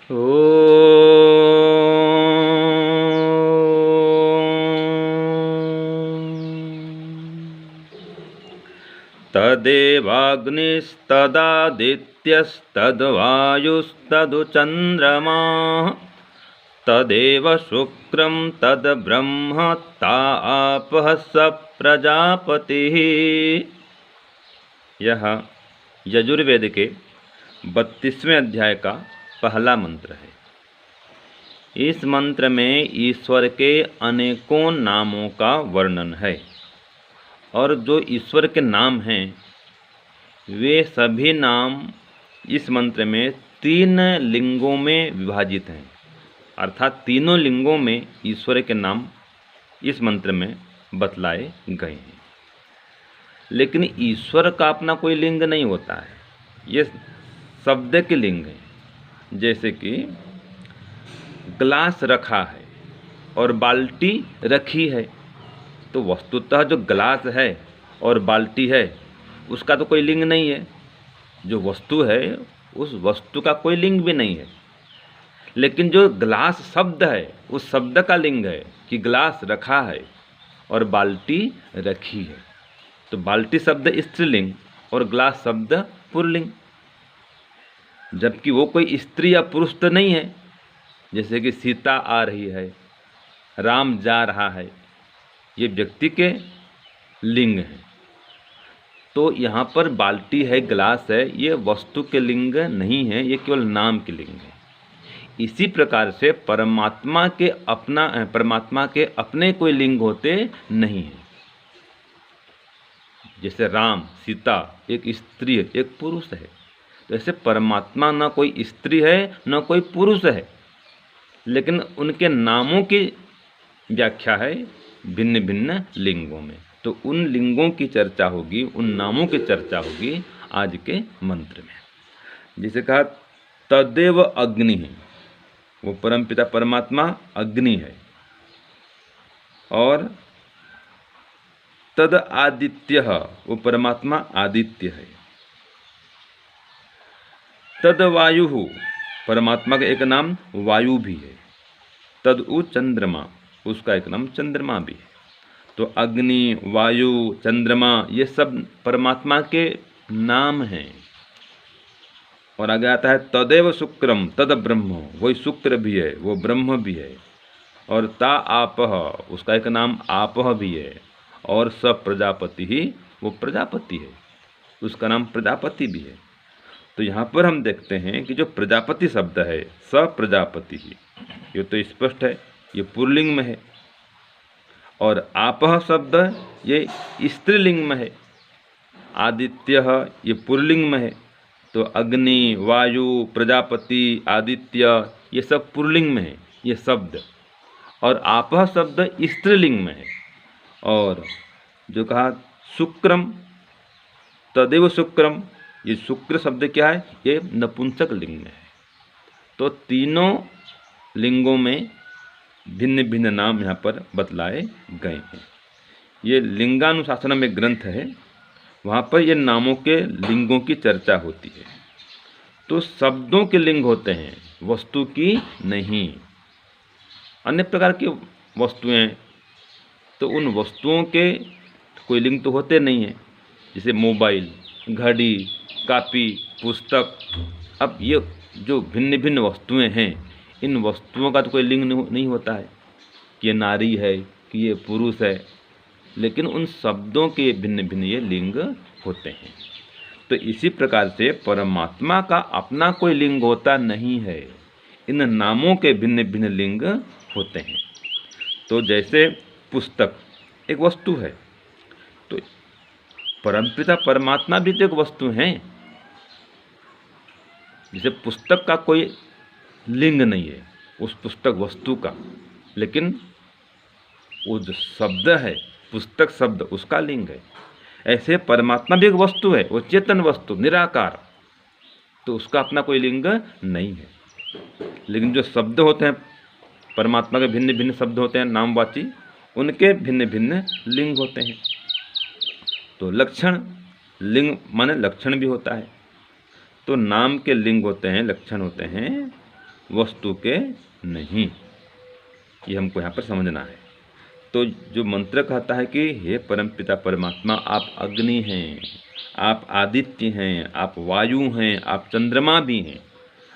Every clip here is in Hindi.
तदेवाग्निस्तदादित्यस्तद्वायुस्तदु चंद्रमा तदेव शुक्रं तद्ब्रह्म तापः स प्रजापतिः। यह यजुर्वेद के 32वें अध्याय का पहला मंत्र है। इस मंत्र में ईश्वर के अनेकों नामों का वर्णन है और जो ईश्वर के नाम हैं वे सभी नाम इस मंत्र में 3 लिंगों में विभाजित हैं, अर्थात तीनों लिंगों में ईश्वर के नाम इस मंत्र में बतलाए गए हैं। लेकिन ईश्वर का अपना कोई लिंग नहीं होता है, ये शब्द के लिंग है। जैसे कि ग्लास रखा है और बाल्टी रखी है, तो वस्तुतः जो ग्लास है और बाल्टी है उसका तो कोई लिंग नहीं है। जो वस्तु है उस वस्तु का कोई लिंग भी नहीं है। लेकिन जो ग्लास शब्द है उस शब्द का लिंग है कि ग्लास रखा है और बाल्टी रखी है। तो बाल्टी शब्द स्त्रीलिंग और ग्लास शब्द पुल्लिंग, जबकि वो कोई स्त्री या पुरुष तो नहीं है। जैसे कि सीता आ रही है, राम जा रहा है, ये व्यक्ति के लिंग हैं। तो यहाँ पर बाल्टी है, ग्लास है, ये वस्तु के लिंग नहीं है, ये केवल नाम के लिंग है। इसी प्रकार से परमात्मा के अपने कोई लिंग होते नहीं हैं। जैसे राम, सीता एक स्त्री है, एक पुरुष है, तो ऐसे परमात्मा न कोई स्त्री है न कोई पुरुष है, लेकिन उनके नामों की व्याख्या है भिन्न भिन्न लिंगों में। तो उन लिंगों की चर्चा होगी, उन नामों की चर्चा होगी आज के मंत्र में। जिसे कहा तदेव अग्नि है, वो परमपिता परमात्मा अग्नि है। और तद आदित्य, वो परमात्मा आदित्य है। तद वायु, परमात्मा का एक नाम वायु भी है। तद उ चंद्रमा, उसका एक नाम चंद्रमा भी है। तो अग्नि, वायु, चंद्रमा ये सब परमात्मा के नाम हैं। और आगे आता है तदेव शुक्रम तद ब्रह्म, वही शुक्र भी है, वो ब्रह्म भी है। और ता आपह, उसका एक नाम आपह भी है। और स प्रजापति ही, वो प्रजापति है, उसका नाम प्रजापति भी है। तो यहाँ पर हम देखते हैं कि जो प्रजापति शब्द है, स प्रजापति ही, ये तो स्पष्ट है, ये पुल्लिंग में है। और आपह शब्द ये स्त्रीलिंग में है। आदित्य ये पुल्लिंग में है। तो अग्नि, वायु, प्रजापति, आदित्य ये सब पुल्लिंग में है ये शब्द। और आपह शब्द स्त्रीलिंग में है। और जो कहा शुक्रम, तदेव शुक्रम, ये शुक्र शब्द क्या है, ये नपुंसक लिंग में है। तो तीनों लिंगों में भिन्न भिन्न नाम यहाँ पर बतलाए गए हैं। ये लिंगानुशासन में ग्रंथ है, वहाँ पर ये नामों के लिंगों की चर्चा होती है। तो शब्दों के लिंग होते हैं, वस्तु की नहीं। अन्य प्रकार की वस्तुएं, तो उन वस्तुओं के कोई लिंग तो होते नहीं हैं। जैसे मोबाइल, घड़ी, कापी, पुस्तक। अब ये जो भिन्न भिन्न वस्तुएं हैं, इन वस्तुओं का तो कोई लिंग नहीं होता है कि ये नारी है, कि ये पुरुष है। लेकिन उन शब्दों के भिन्न भिन्न ये लिंग होते हैं। तो इसी प्रकार से परमात्मा का अपना कोई लिंग होता नहीं है, इन नामों के भिन्न भिन्न लिंग होते हैं। तो जैसे पुस्तक एक वस्तु है, तो परमपिता परमात्मा भी तो एक वस्तु हैं। जैसे पुस्तक का कोई लिंग नहीं है उस पुस्तक वस्तु का, लेकिन वो जो शब्द है पुस्तक शब्द, उसका लिंग है। ऐसे परमात्मा भी एक वस्तु है, वो चेतन वस्तु, निराकार, तो उसका अपना कोई लिंग नहीं है। लेकिन जो शब्द होते हैं परमात्मा के, भिन्न भिन्न शब्द होते हैं नामवाची, उनके भिन्न भिन्न लिंग होते हैं। तो लक्षण, लिंग माने लक्षण भी होता है। तो नाम के लिंग होते हैं, लक्षण होते हैं, वस्तु के नहीं। ये हमको यहाँ पर समझना है। तो जो मंत्र कहता है कि हे परमपिता परमात्मा, आप अग्नि हैं, आप आदित्य हैं, आप वायु हैं, आप चंद्रमा भी हैं,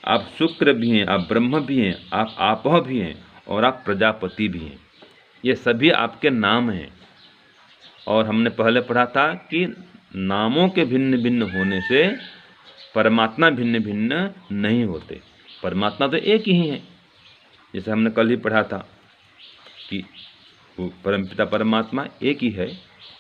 आप शुक्र भी हैं, आप ब्रह्म भी हैं, आप आपह भी हैं और आप प्रजापति भी हैं। ये सभी आपके नाम हैं। और हमने पहले पढ़ा था कि नामों के भिन्न भिन्न होने से परमात्मा भिन्न भिन्न नहीं होते। परमात्मा तो एक ही है। जैसे हमने कल ही पढ़ा था कि वो परमपिता परमात्मा एक ही है,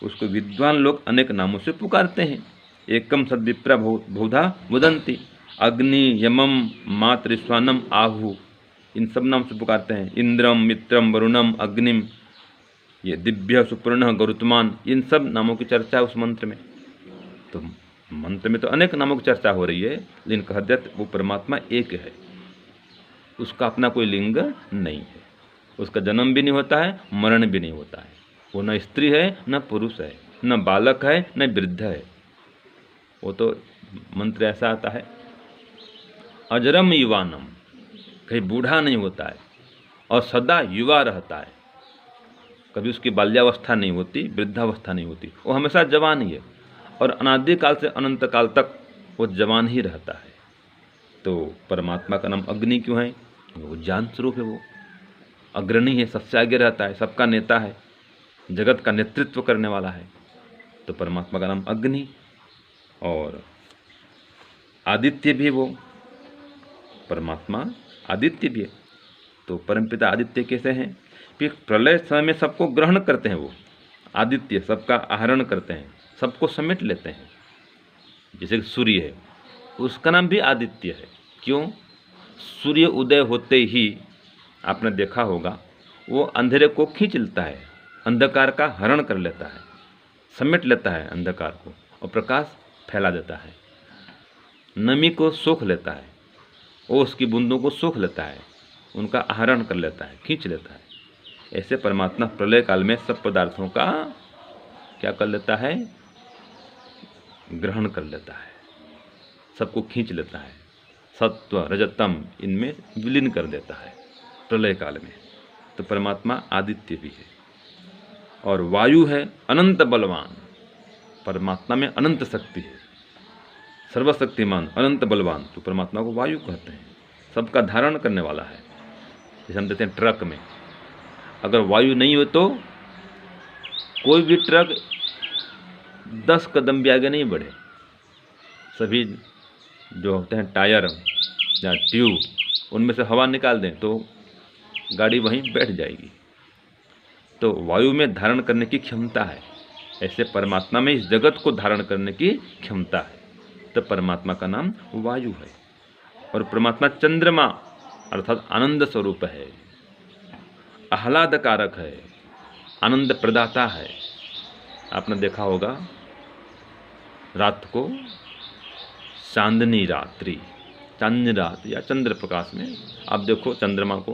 उसको विद्वान लोग अनेक नामों से पुकारते हैं। एकम सद्विप्रा बहुधा वदन्ति, अग्नि यमम मातृस्वानम आहु, इन सब नाम से पुकारते हैं। इंद्रम मित्रम वरुणम अग्निम, ये दिव्य सुपर्ण गरुत्मान, इन सब नामों की चर्चा है उस मंत्र में। तो मंत्र में तो अनेक नामों की चर्चा हो रही है, लेकिन कह दिया वो परमात्मा एक है, उसका अपना कोई लिंग नहीं है, उसका जन्म भी नहीं होता है, मरण भी नहीं होता है। वो न स्त्री है न पुरुष है, न बालक है न वृद्ध है। वो तो मंत्र ऐसा आता है, अजरम युवानम, कहीं बूढ़ा नहीं होता है और सदा युवा रहता है। कभी उसकी बाल्यावस्था नहीं होती, वृद्धावस्था नहीं होती, वो हमेशा जवान ही है और अनादिकाल से अनंत काल तक वो जवान ही रहता है। तो परमात्मा का नाम अग्नि क्यों है? वो ज्ञान स्वरूप है, वो अग्रणी है, सबसे आगे रहता है, सबका नेता है, जगत का नेतृत्व करने वाला है। तो परमात्मा का नाम अग्नि। और आदित्य भी वो, परमात्मा आदित्य भी है। तो परमपिता आदित्य कैसे हैं? फिर प्रलय समय में सबको ग्रहण करते हैं, वो आदित्य सबका आहरण करते हैं, सबको समेट लेते हैं। जैसे सूर्य है, उसका नाम भी आदित्य है। क्यों? सूर्य उदय होते ही आपने देखा होगा वो अंधेरे को खींच लेता है, अंधकार का हरण कर लेता है, समेट लेता है अंधकार को और प्रकाश फैला देता है। नमी को सोख लेता है, ओस की बूंदों को सोख लेता है, उनका आहरण कर लेता है, खींच लेता है। ऐसे परमात्मा प्रलय काल में सब पदार्थों का क्या कर लेता है? ग्रहण कर लेता है, सबको खींच लेता है, सत्व रजतम इनमें विलीन कर देता है प्रलय काल में। तो परमात्मा आदित्य भी है। और वायु है अनंत बलवान, परमात्मा में अनंत शक्ति है, सर्वशक्तिमान अनंत बलवान, तो परमात्मा को वायु कहते हैं, सबका धारण करने वाला है। जैसे हम देखते हैं ट्रक में अगर वायु नहीं हो तो कोई भी ट्रक 10 कदम भी आगे नहीं बढ़े। सभी जो होते हैं टायर या ट्यूब, उनमें से हवा निकाल दें तो गाड़ी वहीं बैठ जाएगी। तो वायु में धारण करने की क्षमता है, ऐसे परमात्मा में इस जगत को धारण करने की क्षमता है। तो परमात्मा का नाम वायु है। और परमात्मा चंद्रमा अर्थात आनंद स्वरूप है, आह्लाद कारक है, आनंद प्रदाता है। आपने देखा होगा रात को चांदनी रात्रि, चांदनी रात या चंद्र प्रकाश में आप देखो चंद्रमा को,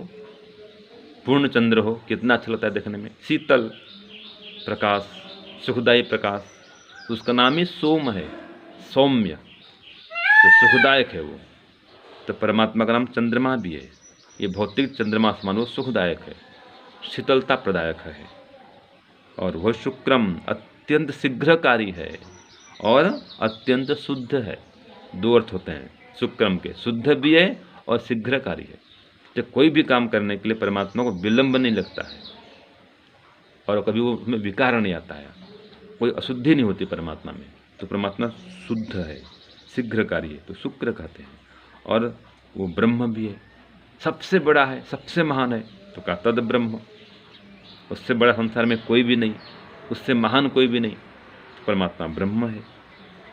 पूर्ण चंद्र हो, कितना अच्छा लगता है देखने में, शीतल प्रकाश, सुखदायी प्रकाश। उसका नाम ही सोम है, सौम्य, तो सुखदायक है वो। तो परमात्मा का नाम चंद्रमा भी है। ये भौतिक चंद्रमा आसमान वो सुखदायक है, शीतलता प्रदायक है। और वह शुक्रम अत्यंत शीघ्रकारी है और अत्यंत शुद्ध है। दो अर्थ होते हैं शुक्रम के, शुद्ध भी है और शीघ्रकारी है। तो कोई भी काम करने के लिए परमात्मा को विलंब नहीं लगता है और कभी वो उसमें विकार नहीं आता है, कोई अशुद्धि नहीं होती परमात्मा में। तो परमात्मा शुद्ध है, शीघ्रकारी है, तो शुक्र कहते हैं। और वो ब्रह्म भी है, सबसे बड़ा है, सबसे महान है, तो कहा तद ब्रह्म, उससे बड़ा संसार में कोई भी नहीं, उससे महान कोई भी नहीं। परमात्मा ब्रह्म है।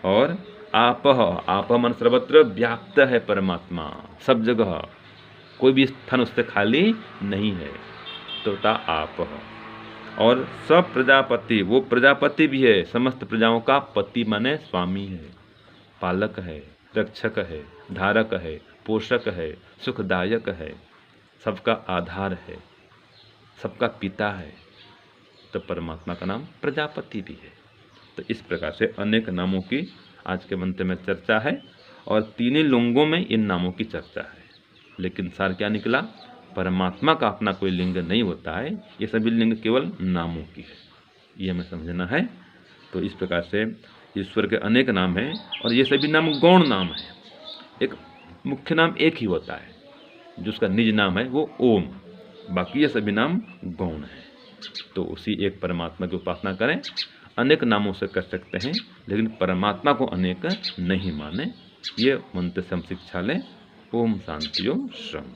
और आप मन सर्वत्र व्याप्त है परमात्मा, सब जगह, कोई भी स्थान उससे खाली नहीं है। तो था आप। और सब प्रजापति, वो प्रजापति भी है, समस्त प्रजाओं का पति माने स्वामी है, पालक है, रक्षक है, धारक है, पोषक है, सुखदायक है, सबका आधार है, सबका पिता है। तो परमात्मा का नाम प्रजापति भी है। तो इस प्रकार से अनेक नामों की आज के मंत्र में चर्चा है और तीनों लिंगों में इन नामों की चर्चा है। लेकिन सार क्या निकला, परमात्मा का अपना कोई लिंग नहीं होता है, ये सभी लिंग केवल नामों की है, ये हमें समझना है। तो इस प्रकार से ईश्वर के अनेक नाम हैं और ये सभी नाम गौण नाम हैं। एक मुख्य नाम एक ही होता है, जो उसका निज नाम है वो ओम, बाकी ये सभी नाम गौण हैं। तो उसी एक परमात्मा की उपासना करें। अनेक नामों से कर सकते हैं, लेकिन परमात्मा को अनेक नहीं माने। ये मंत्र से हम शिक्षा लें। ओम शांति ओम शम।